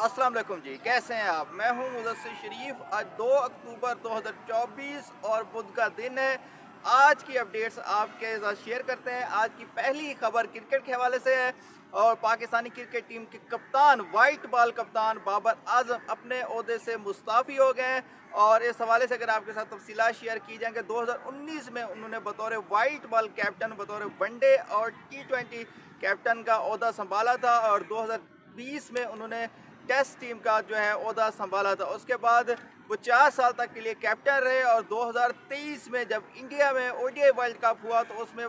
अस्सलाम वालेकुम जी, कैसे हैं आप? मैं हूं मुदस्सिर शरीफ। आज 2 अक्टूबर 2024 और बुध का दिन है। आज की अपडेट्स आपके साथ शेयर करते हैं। आज की पहली खबर क्रिकेट के हवाले से है और पाकिस्तानी क्रिकेट टीम के कप्तान, वाइट बॉल कप्तान बाबर आजम अपने ओहदे से मुस्ताफ़ी हो गए हैं। और इस हवाले से अगर आपके साथ तफसीलात शेयर की जाएंगे, 2019 में उन्होंने बतौर वाइट बॉल कैप्टन, बतौर वनडे और T20 कैप्टन का ओहदा संभाला था और 2020 में उन्होंने टेस्ट टीम का जो है ओहदा संभाला था। उसके बाद वो 4 साल तक के लिए कैप्टन रहे और 2023 में जब इंडिया में ओडीआई वर्ल्ड कप हुआ तो उसमें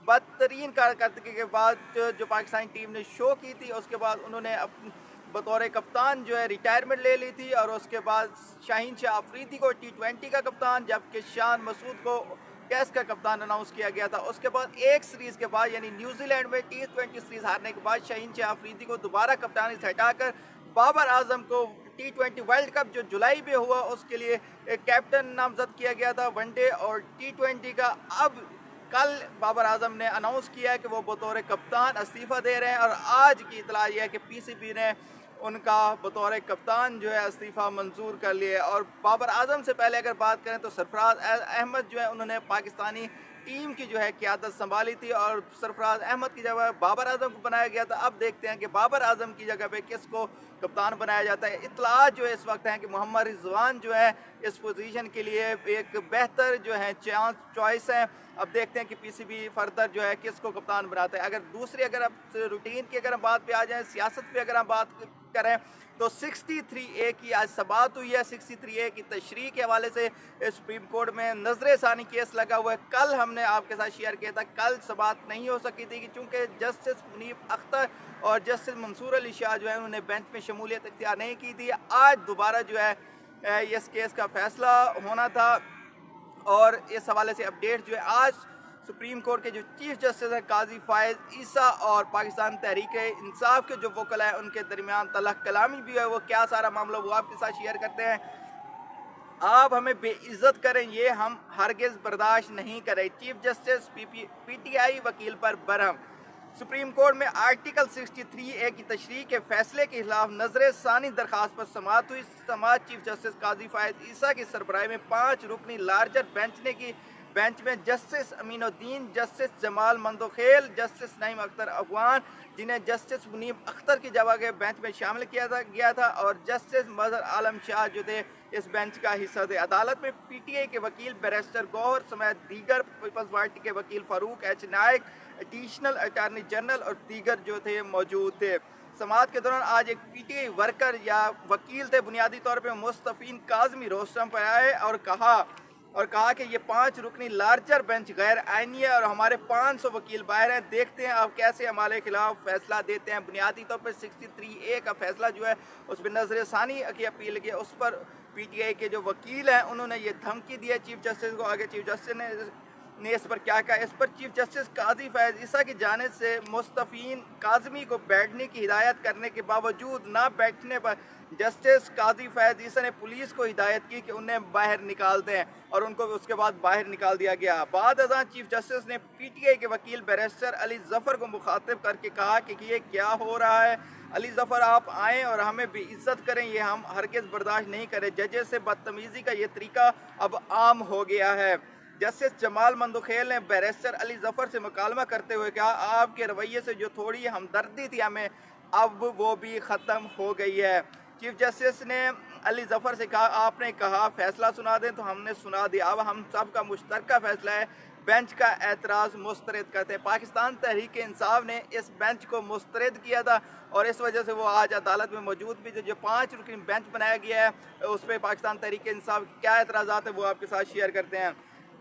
बदतरीन कारकर्दगी के बाद जो पाकिस्तानी टीम ने शो की थी, उसके बाद उन्होंने बतौर कप्तान जो है रिटायरमेंट ले ली थी। और उसके बाद शाहीन शाह अफरीदी को T20 का कप्तान, जबकि शान मसूद को टेस्ट का कप्तान अनाउंस किया गया था। उसके बाद एक सीरीज़ के बाद यानी न्यूजीलैंड में T20 सीरीज़ हारने के बाद शाहीन शाह अफरीदी को दोबारा कप्तानी से हटाकर बाबर आजम को T20 वर्ल्ड कप जो जुलाई में हुआ उसके लिए एक कैप्टन नामजद किया गया था, वनडे और T20 का। अब कल बाबर आजम ने अनाउंस किया है कि वो बतौर कप्तान इस्तीफ़ा दे रहे हैं और आज की इतला यह है कि पीसीबी ने उनका बतौर कप्तान जो है इस्तीफ़ा मंजूर कर लिया। और बाबर आजम से पहले अगर बात करें तो सरफराज अहमद जो है उन्होंने पाकिस्तानी टीम की जो है क़यादत संभाली थी और सरफराज अहमद की जगह बाबर आजम को बनाया गया था। अब देखते हैं कि बाबर आजम की जगह पे किसको कप्तान बनाया जाता है। इत्तलात जो है इस वक्त हैं कि मोहम्मद रिजवान जो है इस पोजीशन के लिए एक बेहतर जो है चॉइस है। अब देखते हैं कि पीसीबी फर्दर जो है किसको कप्तान बनाता है। अगर आप रूटीन की अगर हम बात पे आ जाएं, सियासत पे अगर हम बात करें तो 63A की आज सबात हुई है। 63A की तशरीह के हवाले से सुप्रीम कोर्ट में नजर सानी केस लगा हुआ है। कल हमने आपके साथ शेयर किया था, कल सबात नहीं हो सकी थी क्योंकि जस्टिस मुनीब अख्तर और जस्टिस मंसूर अली शाह जो है उन्होंने बेंच में शमूलियत इख्तियार नहीं की थी। आज दोबारा जो है इस केस का फैसला होना था और इस हवाले से अपडेट जो है आज सुप्रीम कोर्ट के जो चीफ जस्टिस हैं काजी फायज ईसा और पाकिस्तान तहरीक इंसाफ के जो वकला हैं उनके दरमियान तलख कलामी भी है। वो क्या सारा मामला वो आपके साथ शेयर करते हैं। आप हमें बेइज्जत करें ये हम हरगिज़ बर्दाश्त नहीं करें। चीफ जस्टिस पीटीआई वकील पर बरहम। सुप्रीम कोर्ट में आर्टिकल 63A की तशरीह के फैसले के खिलाफ नजर सानी दरखास्त पर समाअत हुई। समाअत चीफ जस्टिस काजी फायद ईसा की सरबराही में 5 रुकनी लार्जर बेंच ने की। बेंच में justice Aminuddin, justice Jamal Mandokhel, justice Naeem Akhtar Afghan, जिन्हें जस्टिस मुनीब अख्तर की जगह के बेंच में शामिल किया गया था, और जस्टिस मजहर आलम शाह जो थे इस बेंच का हिस्सा थे। अदालत में पीटीआई के वकील बैरिस्टर गौहर समेत दीगर पीपल्स पार्टी के वकील फारूक एच नायक, एडिशनल अटारनी जनरल और दीगर जो थे मौजूद थे। समाअत के दौरान आज एक पीटीआई वर्कर या वकील थे बुनियादी तौर पर मुस्तफ़ीन काज़मी रोस्टम पर आए और कहा कि ये 5 रुकनी लार्जर बेंच गैर आइनी है और हमारे 500 वकील बाहर हैं। देखते हैं आप कैसे हमारे खिलाफ फैसला देते हैं। बुनियादी तौर पर 63A का फैसला जो है उस पर नजर सानी की अपील की, उस पर पीटीआई के जो वकील हैं उन्होंने ये धमकी दी है चीफ जस्टिस को। आगे चीफ जस्टिस ने इस पर क्या कहा, इस पर चीफ जस्टिस काजी फैज ईसा की जानिब से मुस्तफ़ीन काज़मी को बैठने की हिदायत करने के बावजूद ना बैठने पर जस्टिस काजी फैज ईसा ने पुलिस को हिदायत की कि उन्हें बाहर निकाल दें और उनको उसके बाद बाहर निकाल दिया गया। बाद अज़ां चीफ जस्टिस ने पीटीआई के वकील बैरिस्टर अली ज़फ़र को मुखातिब करके कहा कि ये क्या हो रहा है। अली ज़फ़र, आप आएँ और हमें बेइज्जत करें, ये हम हरगिज़ बर्दाश्त नहीं करें। जजेस से बदतमीज़ी का ये तरीका अब आम हो गया है। जस्टिस जमाल मंदोखेल ने बैरिस्टर अली ज़फ़र से मुकालमा करते हुए कहा, आपके रवैये से जो थोड़ी हमदर्दी थी हमें, अब वो भी ख़त्म हो गई है। चीफ जस्टिस ने अली ज़फ़र से कहा, आपने कहा फैसला सुना दें तो हमने सुना दिया, अब हम सब का मुश्तरका फैसला है। बेंच का एतराज़ मुस्तरद करते हैं। पाकिस्तान तहरीक इंसाफ ने इस बेंच को मुस्तरद किया था और इस वजह से वो आज अदालत में मौजूद भी जो 5 रुकनी बेंच बनाया गया है उस पर पाकिस्तान तहरीक इंसाफ क्या एतराज़ात है वो आपके साथ शेयर करते हैं।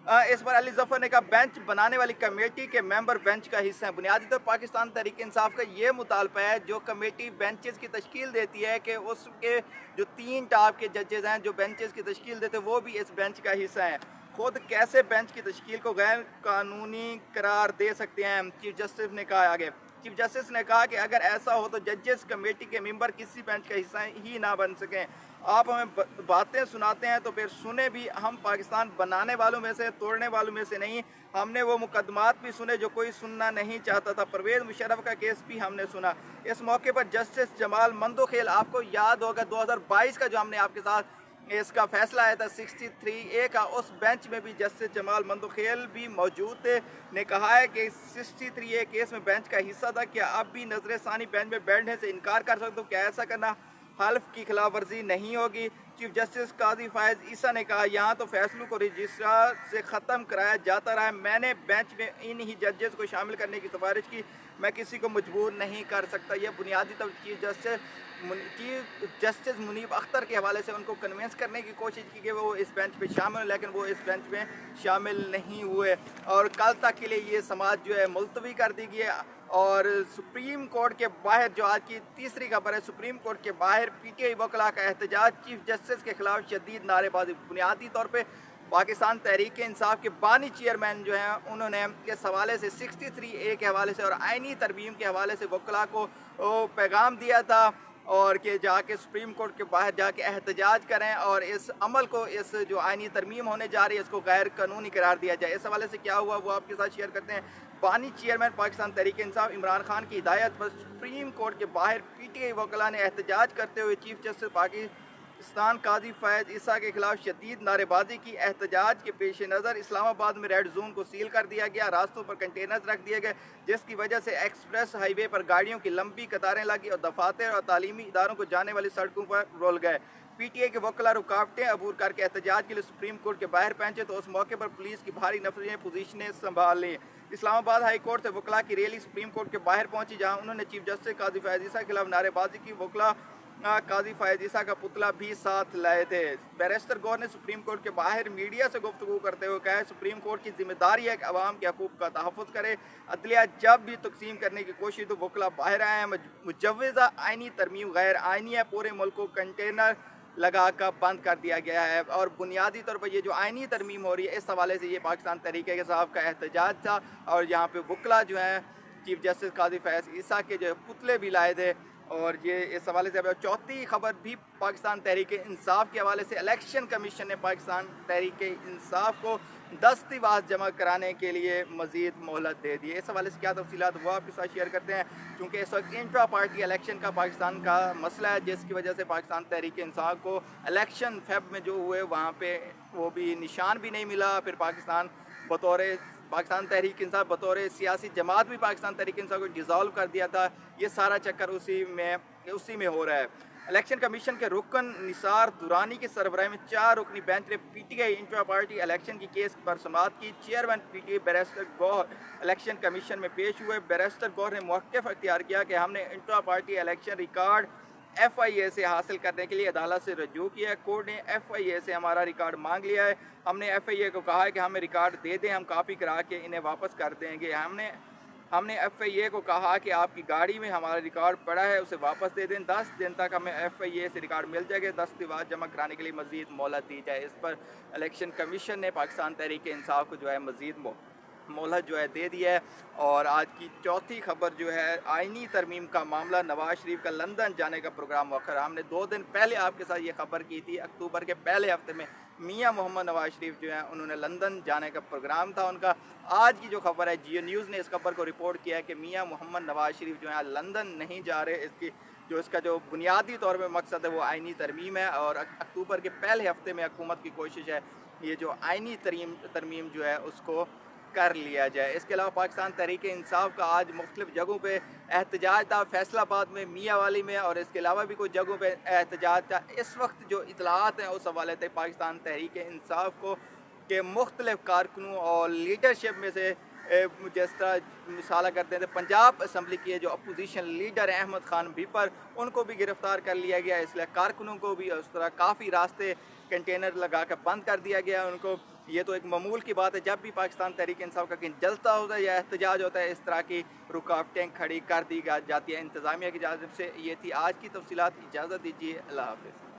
इस पर अली ज़फ़र ने कहा, बेंच बनाने वाली कमेटी के मेंबर बेंच का हिस्सा हैं। बुनियादी तौर पाकिस्तान तहरीक इंसाफ का ये मुतालबा है जो कमेटी बेंचेस की तश्कील देती है कि उसके जो 3 टॉप के जजेज़ हैं जो बेंचेस की तश्कील देते हैं वो भी इस बेंच का हिस्सा हैं। खुद कैसे बेंच की तश्कील को गैर कानूनी करार दे सकते हैं, चीफ जस्टिस ने कहा आगे। चीफ जस्टिस ने कहा कि अगर ऐसा हो तो जजेस कमेटी के मेंबर किसी बेंच का हिस्सा ही ना बन सकें। आप हमें बातें सुनाते हैं तो फिर सुने भी, हम पाकिस्तान बनाने वालों में से, तोड़ने वालों में से नहीं। हमने वो मुकदमात भी सुने जो कोई सुनना नहीं चाहता था। परवेज़ मुशर्रफ का केस भी हमने सुना। इस मौके पर जस्टिस जमाल मंदोखेल, आपको याद होगा 2022 का जो हमने आपके साथ इसका फैसला आया था 63A का, उस बेंच में भी जस्टिस जमाल मंदोखेल भी मौजूद थे। ने कहा है कि 63A केस में बेंच का हिस्सा था। क्या अब भी नजर सानी बेंच में बैठने से इनकार कर सकते हो? क्या ऐसा करना हल्फ की खिलाफ वर्जी नहीं होगी? चीफ जस्टिस काजी फायज ईसा ने कहा, यहाँ तो फैसलों को रजिस्ट्रार से ख़त्म कराया जाता रहा है। मैंने बेंच में इन ही जजेस को शामिल करने की सिफारिश की, मैं किसी को मजबूर नहीं कर सकता। यह बुनियादी तौर चीफ जस्टिस मुनीब अख्तर के हवाले से उनको कन्विंस करने की कोशिश की कि वो इस बेंच पे शामिल हो, लेकिन वो इस बेंच में शामिल नहीं हुए और कल तक के लिए ये समाज जो है मुलतवी कर दी गई है। और सुप्रीम कोर्ट के बाहर, जो आज की तीसरी खबर है, सुप्रीम कोर्ट के बाहर पीटीआई वकला का एहतजाज, चीफ जस्टिस के खिलाफ शदीद नारेबाजी। बुनियादी तौर पर पाकिस्तान तहरीक इंसाफ के बानी चेयरमैन जो हैं, उन्होंने इस हवाले से 63A के हवाले से और आइनी तरमीम के हवाले से वकला को पैगाम दिया था और कि जाके सुप्रीम कोर्ट के बाहर जाके एहतजाज करें और इस अमल को, इस जो आइनी तरमीम होने जा रही है, इसको गैर कानूनी करार दिया जाए। इस हवाले से क्या हुआ वो आपके साथ शेयर करते हैं। बानी चेयरमैन पाकिस्तान तहरीक इंसाफ इमरान खान की हिदायत पर सुप्रीम कोर्ट के बाहर पीटीआई वकला ने एहतजाज करते हुए चीफ जस्टिस पाकिस्तान काजी फैज ईसा के खिलाफ शदीद नारेबाजी की। एहतजाज के पेश नज़र इस्लामाबाद में रेड जोन को सील कर दिया गया, रास्तों पर कंटेनर्स रख दिए गए, जिसकी वजह से एक्सप्रेस हाईवे पर गाड़ियों की लंबी कतारें लगी और दफातर और तालीमी इदारों को जाने वाली सड़कों पर रोल गए। पीटीआई के वकला रुकावटें अबूर करके एहतजाज के लिए सुप्रीम कोर्ट के बाहर पहुंचे तो उस मौके पर पुलिस की भारी नफरी ने पोजीशनें संभाल ली। इस्लामाबाद हाई कोर्ट से वकला की रैली सुप्रीम कोर्ट के बाहर पहुंची, जहां उन्होंने चीफ जस्टिस काजी फैज ईसा के खिलाफ नारेबाजी की। वकला काजी फैज ईसा का पुतला भी साथ लाए थे। बैरिस्टर गौर ने सुप्रीम कोर्ट के बाहर मीडिया से गुफ्तगू करते हुए कहा, सुप्रीम कोर्ट की जिम्मेदारी है कि अवाम के हकूक़ का तहफ़्फ़ुज़ करे। अदलिया जब भी तकसीम करने की कोशिश तो वकला बाहर आए हैं। मुजव्वज़ा आइनी तरमीम गैर आइनी है, पूरे मुल्क को कंटेनर लगा कर बंद कर दिया गया है। और बुनियादी तौर पर ये जो आइनी तरमीम हो रही है, इस हवाले से ये पाकिस्तान तहरीक इंसाफ का एहतजाज था और यहाँ पे वकला जो हैं चीफ जस्टिस काजी फैज ईसा के जो पुतले भी लाए थे। और ये इस हवाले से अब चौथी खबर भी पाकिस्तान तहरीक इंसाफ के हवाले से, इलेक्शन कमीशन ने पाकिस्तान तहरीक इंसाफ को दस्तावेज़ जमा कराने के लिए मज़ीद मोहलत दे दी है। इस हवाले से क्या तफसीलात वो आपके साथ शेयर करते हैं, क्योंकि इस वक्त इंट्रा पार्टी इलेक्शन का पाकिस्तान का मसला है, जिसकी वजह से पाकिस्तान तहरीक इंसाफ को इलेक्शन फेब में जो हुए वहाँ पे वो भी निशान भी नहीं मिला। फिर पाकिस्तान तहरीक इंसाफ बतौर सियासी जमात भी पाकिस्तान तहरीक इंसाफ को डिज़ोल्व कर दिया था। ये सारा चक्कर उसी में हो रहा है। इलेक्शन कमीशन के रुकन निसार दुरानी की सरबराही में 4 रुकनी बेंच ने पीटीआई इंट्रा पार्टी इलेक्शन की केस पर समाअत की। Chairman PTI barrister Gohar election commission में पेश हुए। बैरिस्टर गौहर ने मौक़िफ़ अख्तियार किया कि हमने intra party election record FIA से हासिल करने के लिए अदालत से रजू किया है। कोर्ट ने FIA से हमारा रिकॉर्ड मांग लिया है। हमने FIA को कहा है कि हमें रिकॉर्ड दे दें, हम कॉपी करा के इन्हें वापस कर देंगे। हमने FIA को कहा कि आपकी गाड़ी में हमारा रिकॉर्ड पड़ा है, उसे वापस दे दें। 10 दिन तक हमें FIA से रिकॉर्ड मिल जाएगा, दस्तावेज़ जमा कराने के लिए मज़ीद मोहलत दी जाए। इस पर इलेक्शन कमीशन ने पाकिस्तान तहरीक इंसाफ को जो है मज़ीद मोहलत जो है दे दी है। और आज की चौथी खबर जो है आइनी तरमीम का मामला, नवाज शरीफ का लंदन जाने का प्रोग्राम मौखर। हमने 2 दिन पहले आपके साथ ये खबर की थी। अक्टूबर के पहले हफ्ते में मियां मोहम्मद नवाज शरीफ जो हैं उन्होंने लंदन जाने का प्रोग्राम था उनका। आज की जो खबर है, जियो न्यूज़ ने इस खबर को रिपोर्ट किया है कि मियां मोहम्मद नवाज शरीफ जो है लंदन नहीं जा रहे। इसका जो बुनियादी तौर पर मकसद है वो आइनी तरमीम है और अक्टूबर के पहले हफ्ते में हुकूमत की कोशिश है ये जो आइनी तरमीम जो है उसको कर लिया जाए। इसके अलावा पाकिस्तान तहरीक इंसाफ का आज मुख्तलिफ जगहों पे एहतजाज था, फैसलाबाद में, मियांवाली में और इसके अलावा भी कुछ जगहों पे एहतजाज था। इस वक्त जो इतलात हैं उस हवाले से पाकिस्तान तहरीक इंसाफ को के मुख्तलिफ कारकुनों और लीडरशिप में से जिस तरह मिसाल करते थे, पंजाब असम्बली के जो अपोजिशन लीडर हैं अहमद खान भीपर, उनको भी गिरफ़्तार कर लिया गया। इसलिए कारकुनों को भी उस तरह काफ़ी रास्ते कंटेनर लगा कर बंद कर दिया गया उनको। ये तो एक मामूल की बात है, जब भी पाकिस्तान तहरीक इंसाफ का कहीं जलसा होता है या एहतजाज होता है, इस तरह की रुकावटें खड़ी कर दी जाती है इंतज़ामिया की जानिब से। ये थी आज की तफसीलात। इजाज़त दीजिए, अल्लाह हाफ़िज़।